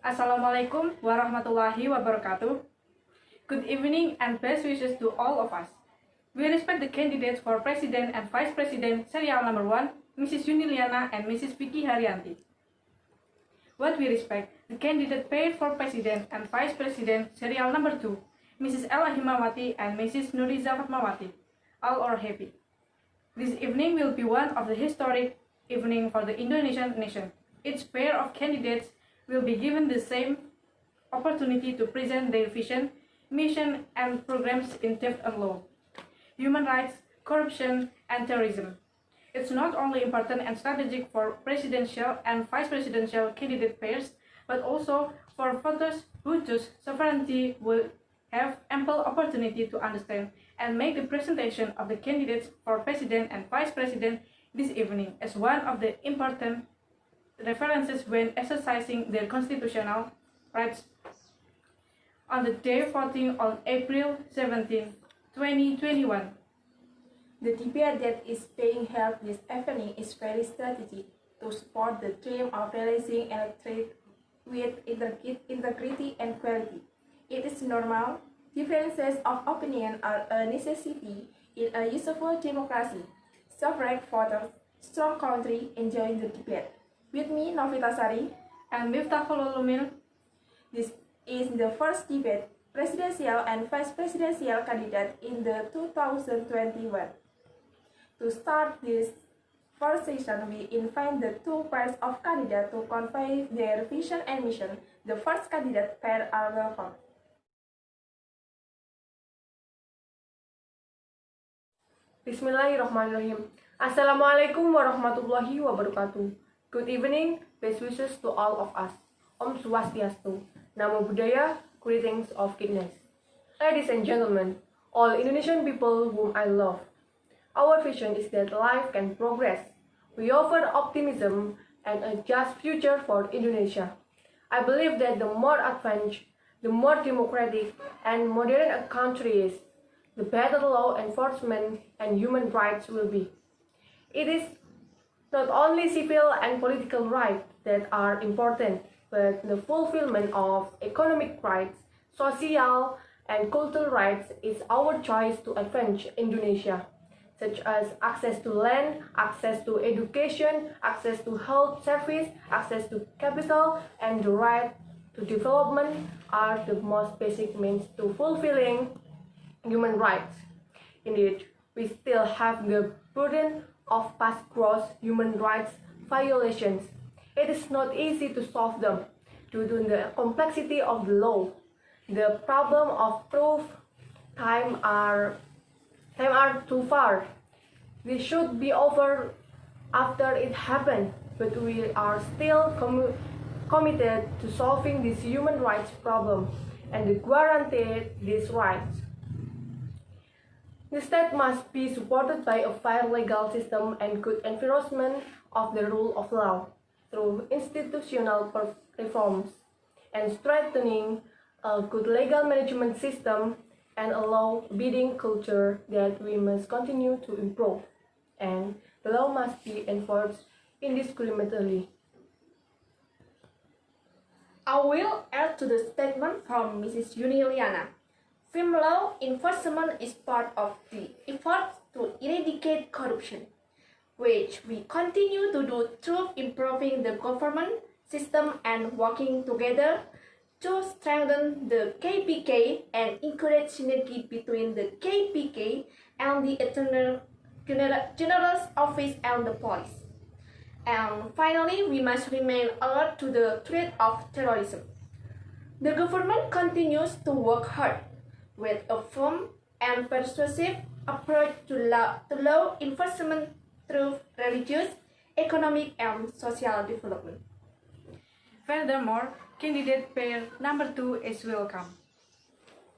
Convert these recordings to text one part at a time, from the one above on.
Assalamualaikum warahmatullahi wabarakatuh. Good evening and best wishes to all of us. We respect the candidates for President and Vice President serial number 1, Mrs. Yuni Liana and Mrs. Fiki Harianti. What we respect, the candidate paired for President and Vice President serial number 2, Mrs. Elok Himawati and Mrs. Nur Iza Fatmawati. All are happy. This evening will be one of the historic evening for the Indonesian nation. Each pair of candidates will be given the same opportunity to present their vision, mission, and programs in depth and law, human rights, corruption, and terrorism. It's not only important and strategic for presidential and vice presidential candidate pairs, but also for voters who choose sovereignty will have ample opportunity to understand and make the presentation of the candidates for president and vice president this evening as one of the important references when exercising their constitutional rights. On the day voting on April 17, 2021. The debate that is being held this evening is very strategic to support the dream of balancing electorate with integrity and quality. It is normal. Differences of opinion are a necessity in a useful democracy. Suffrage voters, strong country, enjoying the debate. With me, Novitasari, and with Takhul Ulummil. This is the first debate, presidential and vice presidential candidate in the 2021. To start this first session, we invite the two pairs of candidates to convey their vision and mission. The first candidate pair are welcome. Bismillahirrahmanirrahim. Assalamualaikum warahmatullahi wabarakatuh. Good evening, best wishes to all of us. Om Swastiastu, Namo Buddhaya, greetings of goodness. Ladies and gentlemen, all Indonesian people whom I love, our vision is that life can progress. We offer optimism and a just future for Indonesia. I believe that the more advanced, the more democratic and modern a country is, the better law enforcement and human rights will be. It is not only civil and political rights that are important, but the fulfillment of economic rights, social and cultural rights is our choice to advance Indonesia, such as access to land, access to education, access to health service, access to capital, and the right to development are the most basic means to fulfilling human rights. Indeed, we still have the burden of past gross human rights violations. It is not easy to solve them due to the complexity of the law. The problem of proof time are too far. We should be over after it happened, but we are still committed to solving this human rights problem and to guarantee these rights. The state must be supported by a fair legal system and good enforcement of the rule of law through institutional reforms and strengthening a good legal management system and a law-abiding culture that we must continue to improve, and the law must be enforced indiscriminately. I will add to the statement from Mrs. Yuni Liana. Film law enforcement is part of the effort to eradicate corruption, which we continue to do through improving the government system and working together to strengthen the KPK and encourage synergy between the KPK and the Attorney General's Office and the police. And finally, we must remain alert to the threat of terrorism. The government continues to work hard with a firm and persuasive approach to law enforcement through religious, economic, and social development. Furthermore, candidate pair number 2 is welcome.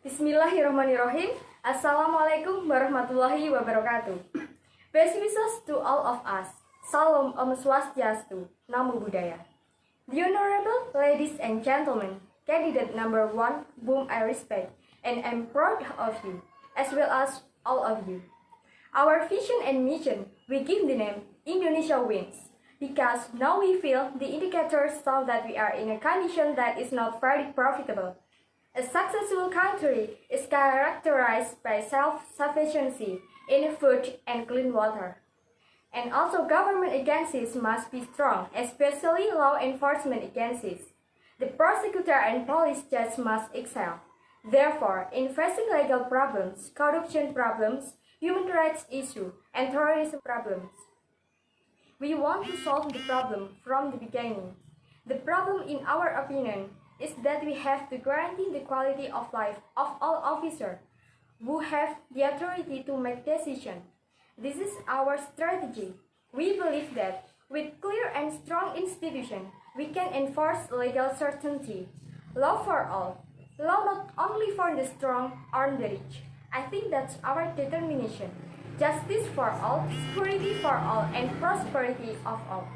Bismillahirrahmanirrahim. Assalamualaikum warahmatullahi wabarakatuh. Best wishes to all of us. Salam Om Swastiastu, Namo Buddhaya. The Honorable Ladies and Gentlemen, candidate number 1 whom I respect and am proud of you, as well as all of you. Our vision and mission, we give the name Indonesia Wins. because now we feel the indicators show that we are in a condition that is not very profitable. A successful country is characterized by self-sufficiency in food and clean water. And also government agencies must be strong, especially law enforcement agencies. The prosecutor and police judge must excel. Therefore, in facing legal problems, corruption problems, human rights issues, and terrorism problems, we want to solve the problem from the beginning. The problem, in our opinion, is that we have to guarantee the quality of life of all officers who have the authority to make decisions. This is our strategy. We believe that with clear and strong institutions, we can enforce legal certainty. Law for all. Law not only for the strong or the rich. I think that's our determination. Justice for all, security for all, and prosperity of all.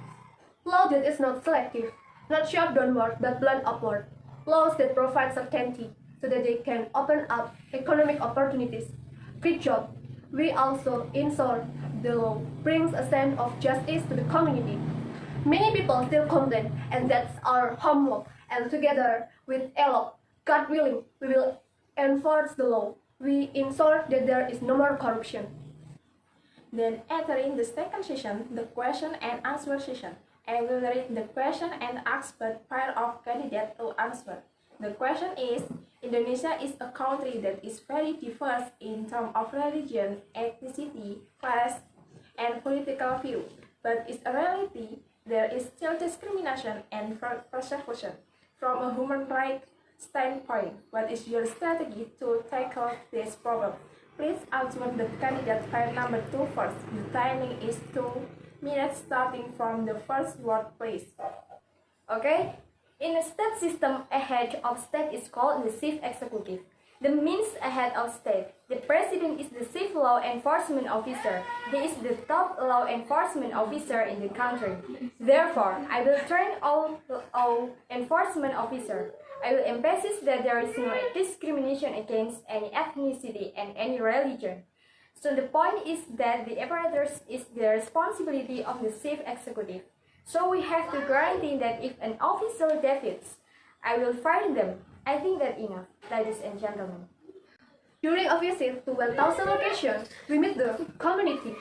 Law that is not selective, not sharp downward but blunt upward. Laws that provide certainty so that they can open up economic opportunities, create jobs. We also ensure the law brings a sense of justice to the community. Many people still complain, and that's our homework. And together with Elok, God willing, we will enforce the law. We ensure that there is no more corruption. Then entering the second session, the question and answer session. I will read the question and ask both pair of candidates to answer. The question is, Indonesia is a country that is very diverse in terms of religion, ethnicity, class, and political view. But in reality, there is still discrimination and persecution. From a human rights standpoint, what is your strategy to tackle this problem? Please answer the candidate pair number 2 first. The timing is 2 minutes starting from the first word, please. Okay? In a state system, a head of state is called the chief executive. The means a head of state. The president is the chief law enforcement officer. He is the top law enforcement officer in the country. Therefore, I will train all law enforcement officers. I will emphasize that there is no discrimination against any ethnicity and any religion. So the point is that the apparatus is the responsibility of the chief executive. So we have to guarantee that if an officer deviates, I will fire them. I think that enough, ladies and gentlemen. During a visit to 1,000 locations, we meet the community.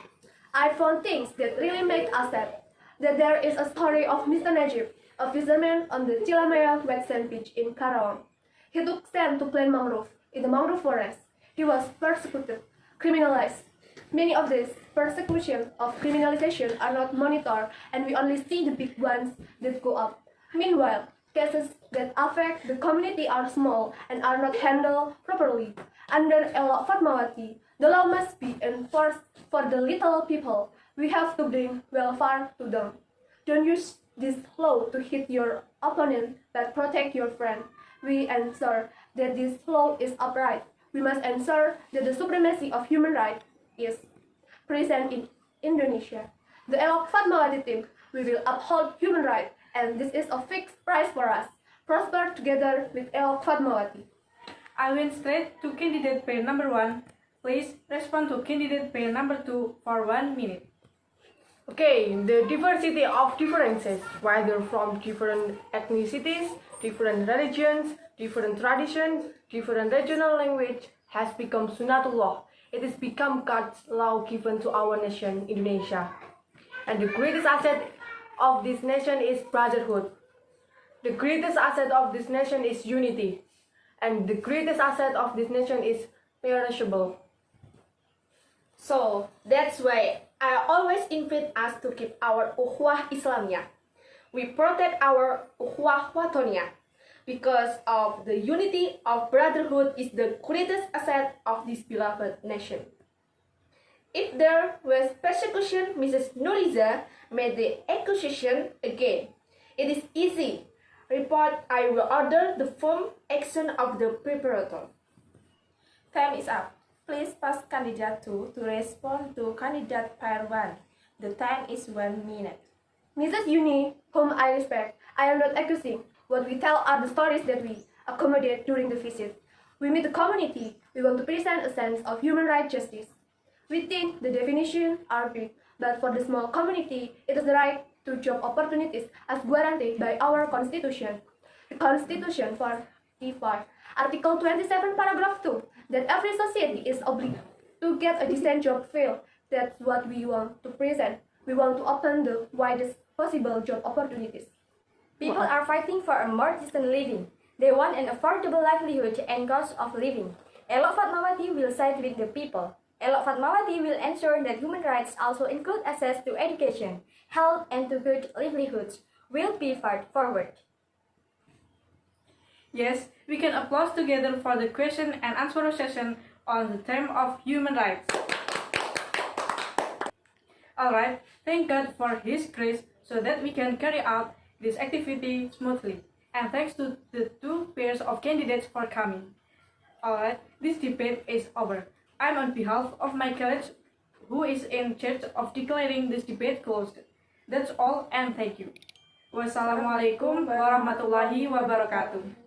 I found things that really make us sad. That there is a story of Mr. Najib, a fisherman on the Cilamaya wet sand beach in Karawang. He took sand to plant mangrove in the mangrove forest. He was persecuted, criminalized. Many of these persecutions of criminalization are not monitored, and we only see the big ones that go up. Meanwhile, cases that affect the community are small and are not handled properly. Under Elok Fatmawati, the law must be enforced for the little people. We have to bring welfare to them. Don't use this law to hit your opponent, but protect your friend. We ensure that this law is upright. We must ensure that the supremacy of human rights is present in Indonesia. The Elok Fatmawati team, we will uphold human rights, and this is a fixed price for us. Prosper together with Elok Fatmawati. I went straight to candidate pair number 1. Please respond to candidate pair number 2 for 1 minute. Okay, the diversity of differences, whether from different ethnicities, different religions, different traditions, different regional language, has become Sunnatullah. It has become God's law given to our nation, Indonesia. And the greatest asset of this nation is brotherhood. The greatest asset of this nation is unity. And the greatest asset of this nation is perishable. So that's why I always invite us to keep our ukhuwah Islamiyah. We protect our ukhuwah Watonia because of the unity of brotherhood is the greatest asset of this beloved nation. If there was persecution, Mrs. Nur Iza made the accusation again. It is easy. Report, I will order the firm action of the preparator. Time is up. Please pass candidate 2 to respond to candidate pair 1. The time is 1 minute. Mrs. Yuni, whom I respect, I am not accusing. What we tell are the stories that we accommodate during the visit. We meet the community. We want to present a sense of human rights justice. We think the definitions are big, but for the small community, it is the right to job opportunities as guaranteed by our Constitution. The Constitution 45, Article 27, Paragraph 2, that every society is obliged to get a decent job field. That's what we want to present. We want to open the widest possible job opportunities. People are fighting for a more decent living. They want an affordable livelihood and cost of living. Elok Fatmawati will side with the people. Elok Fatmawati will ensure that human rights also include access to education, health, and to good livelihoods will be fought forward. Yes, we can applaud together for the question and answer session on the theme of human rights. Alright, thank God for His grace so that we can carry out this activity smoothly. And thanks to the two pairs of candidates for coming. Alright, this debate is over. I'm on behalf of my college who is in charge of declaring this debate closed. That's all and thank you. Wassalamualaikum warahmatullahi wabarakatuh.